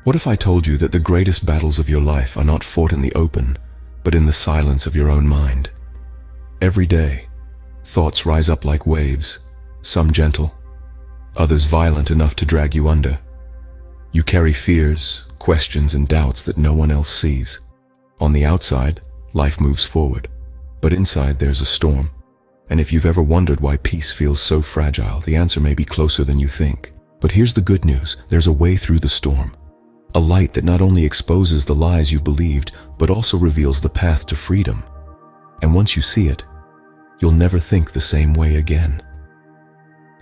What if I told you that the greatest battles of your life are not fought in the open, but in the silence of your own mind? Every day, thoughts rise up like waves, some gentle, others violent enough to drag you under. You carry fears, questions, and doubts that no one else sees. On the outside, life moves forward, but inside there's a storm. And if you've ever wondered why peace feels so fragile, the answer may be closer than you think. But here's the good news: there's a way through the storm. A light that not only exposes the lies you've believed, but also reveals the path to freedom. And once you see it, you'll never think the same way again.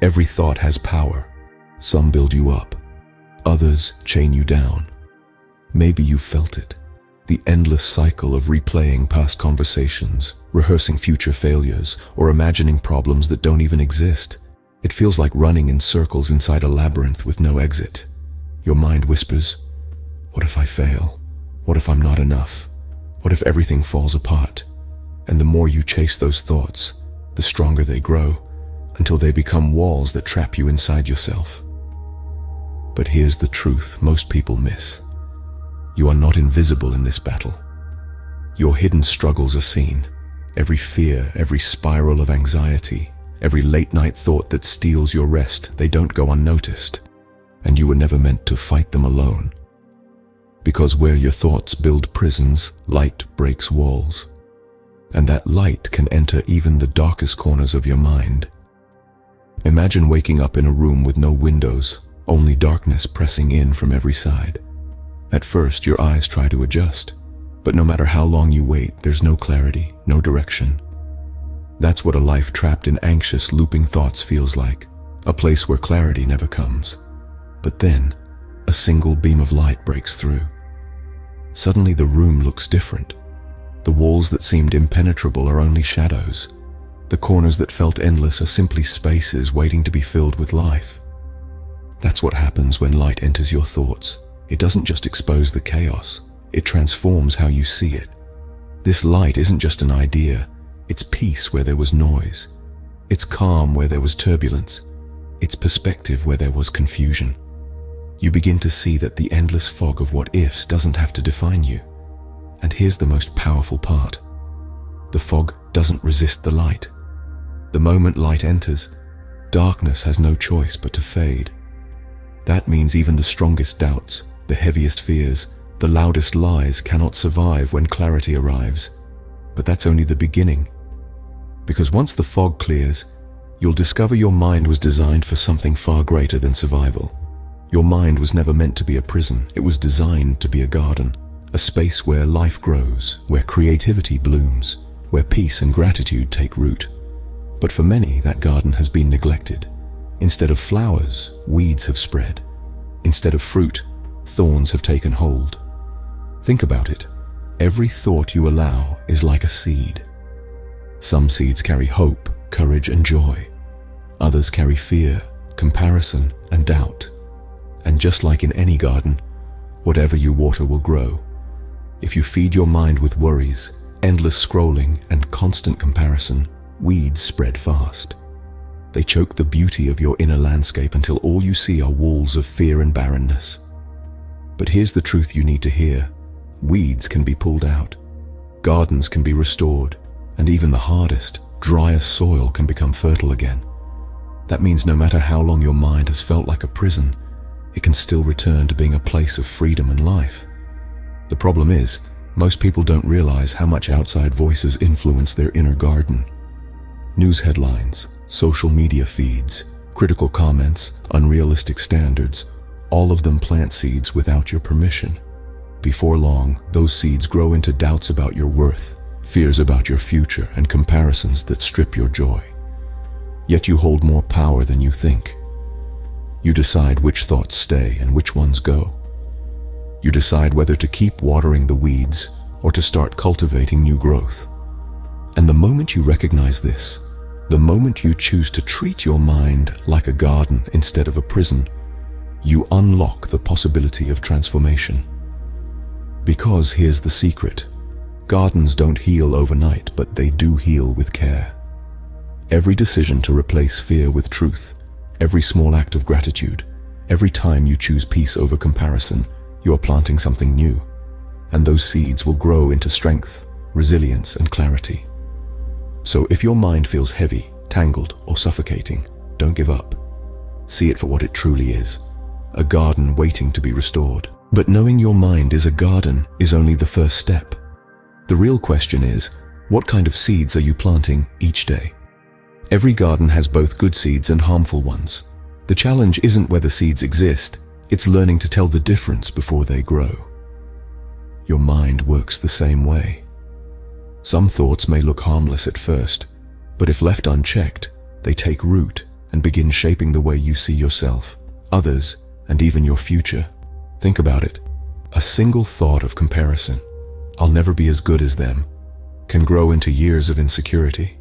Every thought has power. Some build you up, others chain you down. Maybe you've felt it. The endless cycle of replaying past conversations, rehearsing future failures, or imagining problems that don't even exist. It feels like running in circles inside a labyrinth with no exit. Your mind whispers, "What if I fail? What if I'm not enough? What if everything falls apart?" And the more you chase those thoughts, the stronger they grow, until they become walls that trap you inside yourself. But here's the truth most people miss. You are not invisible in this battle. Your hidden struggles are seen. Every fear, every spiral of anxiety, every late-night thought that steals your rest, they don't go unnoticed. And you were never meant to fight them alone. Because where your thoughts build prisons, light breaks walls. And that light can enter even the darkest corners of your mind. Imagine waking up in a room with no windows, only darkness pressing in from every side. At first, your eyes try to adjust, but no matter how long you wait, there's no clarity, no direction. That's what a life trapped in anxious, looping thoughts feels like, a place where clarity never comes. But then, a single beam of light breaks through. Suddenly the room looks different. The walls that seemed impenetrable are only shadows. The corners that felt endless are simply spaces waiting to be filled with life. That's what happens when light enters your thoughts. It doesn't just expose the chaos, it transforms how you see it. This light isn't just an idea, it's peace where there was noise. It's calm where there was turbulence. It's perspective where there was confusion. You begin to see that the endless fog of what-ifs doesn't have to define you. And here's the most powerful part. The fog doesn't resist the light. The moment light enters, darkness has no choice but to fade. That means even the strongest doubts, the heaviest fears, the loudest lies cannot survive when clarity arrives. But that's only the beginning. Because once the fog clears, you'll discover your mind was designed for something far greater than survival. Your mind was never meant to be a prison. It was designed to be a garden, a space where life grows, where creativity blooms, where peace and gratitude take root. But for many, that garden has been neglected. Instead of flowers, weeds have spread. Instead of fruit, thorns have taken hold. Think about it. Every thought you allow is like a seed. Some seeds carry hope, courage, and joy. Others carry fear, comparison, and doubt. And just like in any garden, whatever you water will grow. If you feed your mind with worries, endless scrolling, and constant comparison, weeds spread fast. They choke the beauty of your inner landscape until all you see are walls of fear and barrenness. But here's the truth you need to hear. Weeds can be pulled out. Gardens can be restored. And even the hardest, driest soil can become fertile again. That means no matter how long your mind has felt like a prison, it can still return to being a place of freedom and life. The problem is, most people don't realize how much outside voices influence their inner garden. News headlines, social media feeds, critical comments, unrealistic standards, all of them plant seeds without your permission. Before long, those seeds grow into doubts about your worth, fears about your future, and comparisons that strip your joy. Yet you hold more power than you think. You decide which thoughts stay and which ones go. You decide whether to keep watering the weeds or to start cultivating new growth. And the moment you recognize this, the moment you choose to treat your mind like a garden instead of a prison, you unlock the possibility of transformation. Because here's the secret. Gardens don't heal overnight, but they do heal with care. Every decision to replace fear with truth, every small act of gratitude, every time you choose peace over comparison, you are planting something new, and those seeds will grow into strength, resilience, and clarity. So if your mind feels heavy, tangled, or suffocating, don't give up. See it for what it truly is, a garden waiting to be restored. But knowing your mind is a garden is only the first step. The real question is, what kind of seeds are you planting each day? Every garden has both good seeds and harmful ones. The challenge isn't whether seeds exist, it's learning to tell the difference before they grow. Your mind works the same way. Some thoughts may look harmless at first, but if left unchecked, they take root and begin shaping the way you see yourself, others, and even your future. Think about it. A single thought of comparison, "I'll never be as good as them," can grow into years of insecurity.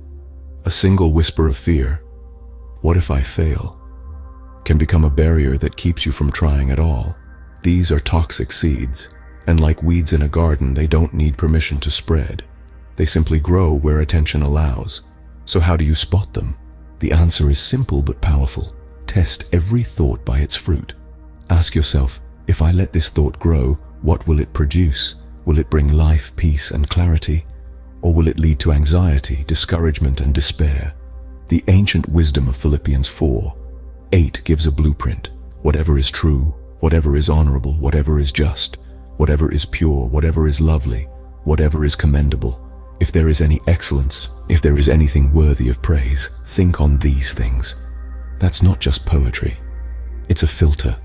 A single whisper of fear, "What if I fail?" can become a barrier that keeps you from trying at all. These are toxic seeds, and like weeds in a garden, they don't need permission to spread. They simply grow where attention allows. So how do you spot them? The answer is simple but powerful. Test every thought by its fruit. Ask yourself, if I let this thought grow, what will it produce? Will it bring life, peace, and clarity? Or will it lead to anxiety, discouragement, and despair? The ancient wisdom of Philippians 4:8 gives a blueprint. Whatever is true, whatever is honorable, whatever is just, whatever is pure, whatever is lovely, whatever is commendable, if there is any excellence, if there is anything worthy of praise, think on these things. That's not just poetry. It's a filter,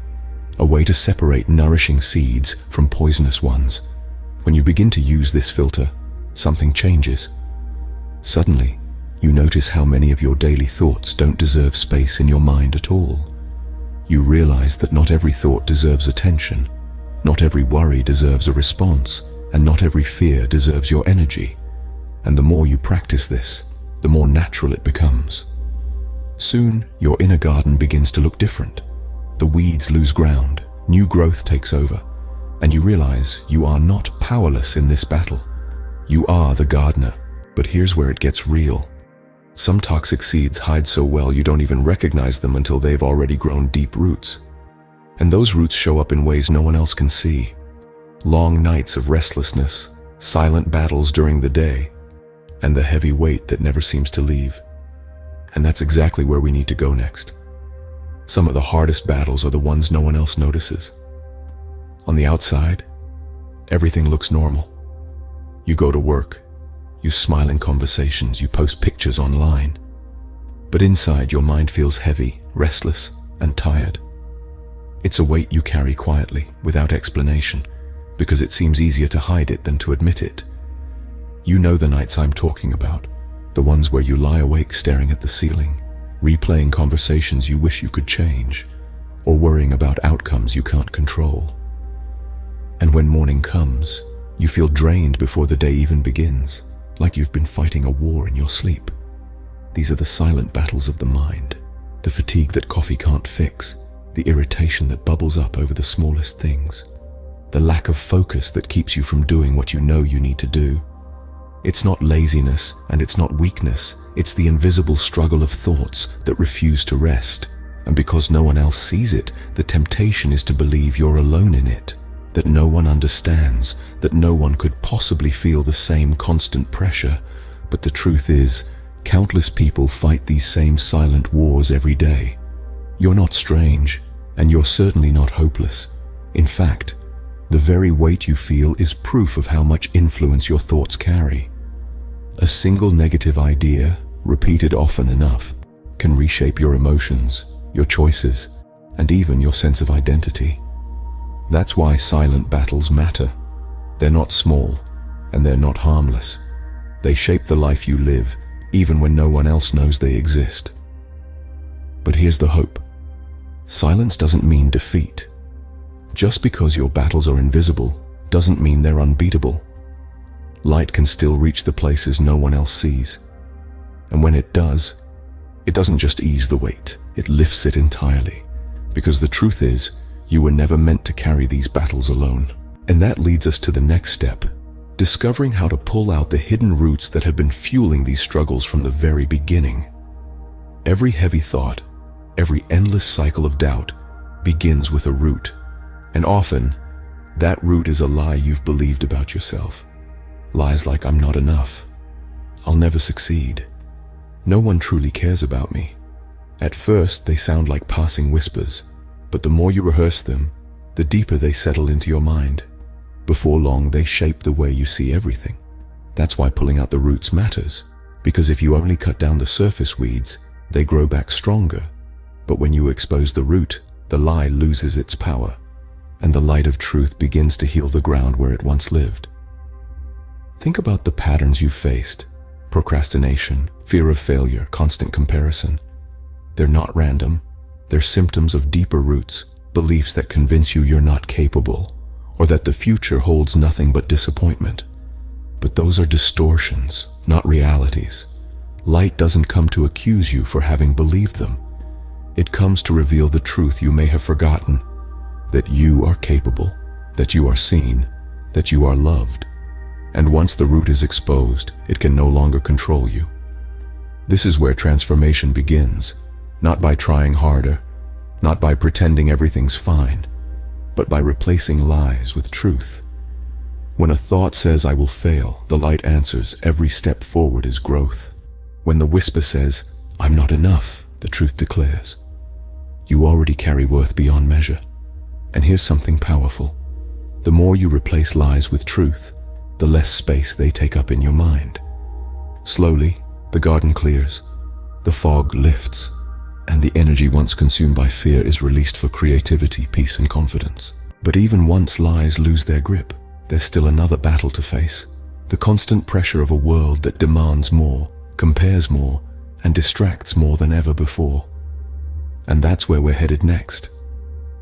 a way to separate nourishing seeds from poisonous ones. When you begin to use this filter, something changes. Suddenly, you notice how many of your daily thoughts don't deserve space in your mind at all. You realize that not every thought deserves attention, not every worry deserves a response, and not every fear deserves your energy. And the more you practice this, the more natural it becomes. Soon, your inner garden begins to look different. The weeds lose ground, new growth takes over, and you realize you are not powerless in this battle. You are the gardener. But here's where it gets real. Some toxic seeds hide so well you don't even recognize them until they've already grown deep roots. And those roots show up in ways no one else can see. Long nights of restlessness, silent battles during the day, and the heavy weight that never seems to leave. And that's exactly where we need to go next. Some of the hardest battles are the ones no one else notices. On the outside, everything looks normal. You go to work, you smile in conversations, you post pictures online. But inside, your mind feels heavy, restless, and tired. It's a weight you carry quietly, without explanation, because it seems easier to hide it than to admit it. You know the nights I'm talking about, the ones where you lie awake staring at the ceiling, replaying conversations you wish you could change, or worrying about outcomes you can't control. And when morning comes, you feel drained before the day even begins, like you've been fighting a war in your sleep. These are the silent battles of the mind, the fatigue that coffee can't fix, the irritation that bubbles up over the smallest things, the lack of focus that keeps you from doing what you know you need to do. It's not laziness and it's not weakness, it's the invisible struggle of thoughts that refuse to rest. And because no one else sees it, the temptation is to believe you're alone in it, that no one understands, that no one could possibly feel the same constant pressure. But the truth is, countless people fight these same silent wars every day. You're not strange, and you're certainly not hopeless. In fact, the very weight you feel is proof of how much influence your thoughts carry. A single negative idea, repeated often enough, can reshape your emotions, your choices, and even your sense of identity. That's why silent battles matter. They're not small, and they're not harmless. They shape the life you live, even when no one else knows they exist. But here's the hope. Silence doesn't mean defeat. Just because your battles are invisible doesn't mean they're unbeatable. Light can still reach the places no one else sees. And when it does, it doesn't just ease the weight, it lifts it entirely. Because the truth is, you were never meant to carry these battles alone. And that leads us to the next step, discovering how to pull out the hidden roots that have been fueling these struggles from the very beginning. Every heavy thought, every endless cycle of doubt begins with a root. And often, That root is a lie you've believed about yourself. Lies like I'm not enough. I'll never succeed. No one truly cares about me. At first, they sound like passing whispers, but the more you rehearse them, the deeper they settle into your mind. Before long, they shape the way you see everything. That's why pulling out the roots matters, because if you only cut down the surface weeds, they grow back stronger. But when you expose the root, the lie loses its power, and the light of truth begins to heal the ground where it once lived. Think about the patterns you've faced: procrastination, fear of failure, constant comparison. They're not random. They're symptoms of deeper roots, beliefs that convince you you're not capable, or that the future holds nothing but disappointment. But those are distortions, not realities. Light doesn't come to accuse you for having believed them. It comes to reveal the truth you may have forgotten: that you are capable, that you are seen, that you are loved. And once the root is exposed, it can no longer control you. This is where transformation begins, not by trying harder, not by pretending everything's fine, but by replacing lies with truth. When a thought says, "I will fail," the light answers, "Every step forward is growth." When the whisper says, "I'm not enough," the truth declares, "You already carry worth beyond measure." And here's something powerful. The more you replace lies with truth, the less space they take up in your mind. Slowly, the garden clears, the fog lifts, and the energy once consumed by fear is released for creativity, peace, and confidence. But even once lies lose their grip, there's still another battle to face: the constant pressure of a world that demands more, compares more, and distracts more than ever before. And that's where we're headed next.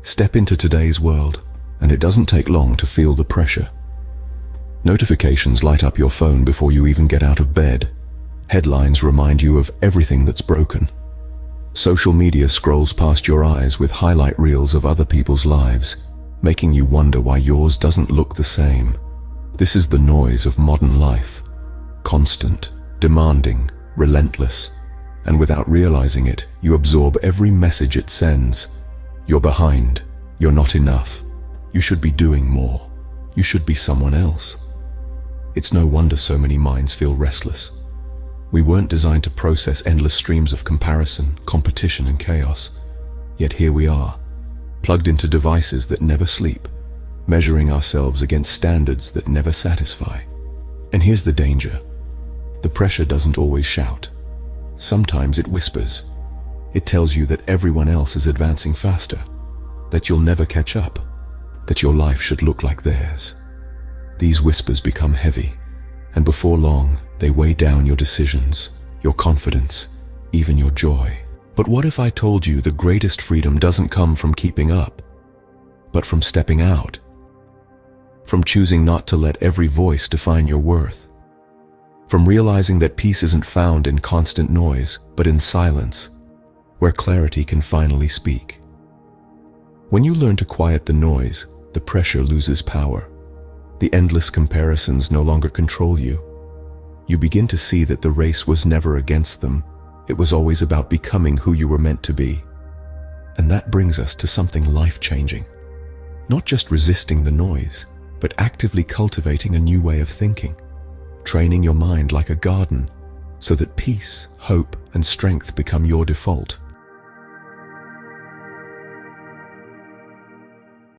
Step into today's world, and it doesn't take long to feel the pressure. Notifications light up your phone before you even get out of bed. Headlines remind you of everything that's broken. Social media scrolls past your eyes with highlight reels of other people's lives, making you wonder why yours doesn't look the same. This is the noise of modern life. Constant, demanding, relentless. And without realizing it, you absorb every message it sends. You're behind. You're not enough. You should be doing more. You should be someone else. It's no wonder so many minds feel restless. We weren't designed to process endless streams of comparison, competition, and chaos. Yet here we are, plugged into devices that never sleep, measuring ourselves against standards that never satisfy. And here's the danger. The pressure doesn't always shout. Sometimes it whispers. It tells you that everyone else is advancing faster, that you'll never catch up, that your life should look like theirs. These whispers become heavy, and before long, they weigh down your decisions, your confidence, even your joy. But what if I told you the greatest freedom doesn't come from keeping up, but from stepping out? From choosing not to let every voice define your worth? From realizing that peace isn't found in constant noise, but in silence, where clarity can finally speak? When you learn to quiet the noise, the pressure loses power. The endless comparisons no longer control you. You begin to see that the race was never against them. It was always about becoming who you were meant to be. And that brings us to something life-changing. Not just resisting the noise, but actively cultivating a new way of thinking. Training your mind like a garden, so that peace, hope, and strength become your default.